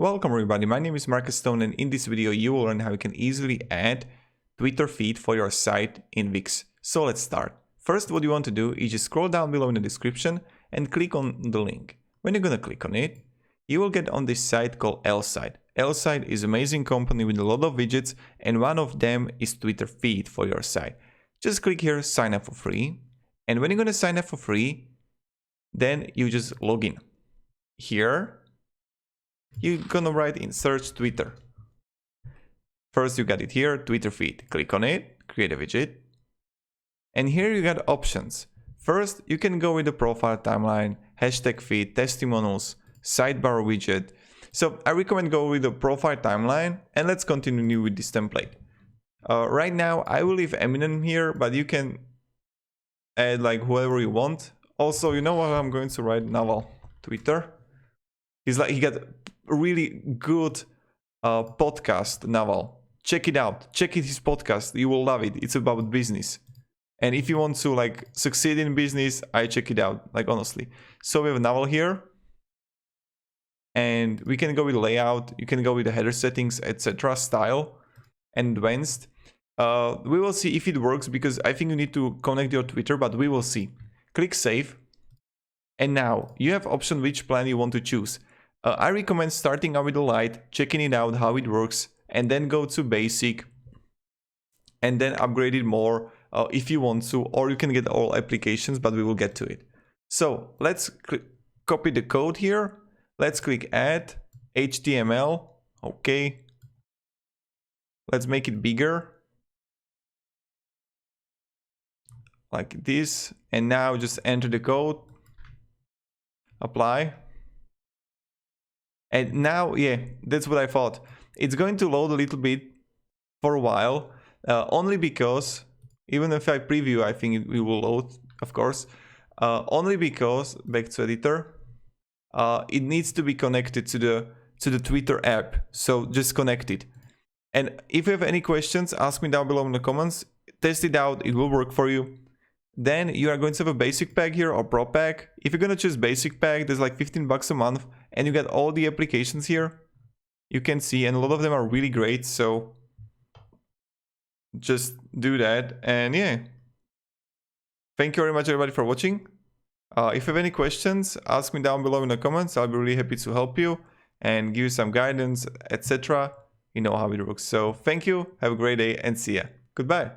Welcome everybody, my name is Marcus Stone, and in this video you will learn how you can easily add Twitter feed for your site in Wix. So let's start. First, what you want to do is just scroll down below in the description and click on the link. When you're gonna click on it, you will get on this site called L-Site. L-Site is an amazing company with a lot of widgets, and one of them is Twitter feed for your site. Just click here, sign up for free, and when you're gonna sign up for free, then you just log in. Here, you're gonna write in search Twitter. First, you got it here, Twitter feed. Click on it, create a widget. And here you got options. First, you can go with the profile timeline, hashtag feed, testimonials, sidebar widget. So I recommend go with the profile timeline, and let's continue with this template. Right now, I will leave Eminem here, but you can add like whoever you want. Also, you know what I'm going to write? Naval Twitter. He got a really good podcast, Naval. Check it out. Check it, his podcast. You will love it. It's about business. And if you want to like succeed in business, I check it out, like honestly. So we have Naval here. And we can go with layout. You can go with the header settings, etc. Style and advanced. We will see if it works, because I think you need to connect your Twitter, but we will see. Click save. And now you have option which plan you want to choose. I recommend starting out with the light, checking it out, how it works, and then go to basic, and then upgrade it more if you want to, or you can get all applications, but we will get to it. So let's copy the code here. Let's click add HTML. Okay. Let's make it bigger. Like this. And now just enter the code. Apply. And now, yeah, that's what I thought. It's going to load a little bit for a while, only because, even if I preview, I think it will load, of course, only because, back to editor, it needs to be connected to the Twitter app. So just connect it. And if you have any questions, ask me down below in the comments. Test it out, it will work for you. Then you are going to have a basic pack here, or pro pack. If you're going to choose basic pack, there's like 15 bucks a month, and you get all the applications here. You can see, and a lot of them are really great, so just do that. And yeah, thank you very much everybody for watching. If you have any questions, ask me down below in the comments. I'll be really happy to help you and give you some guidance, etc. You know how it works. So thank you, have a great day, and see ya. Goodbye.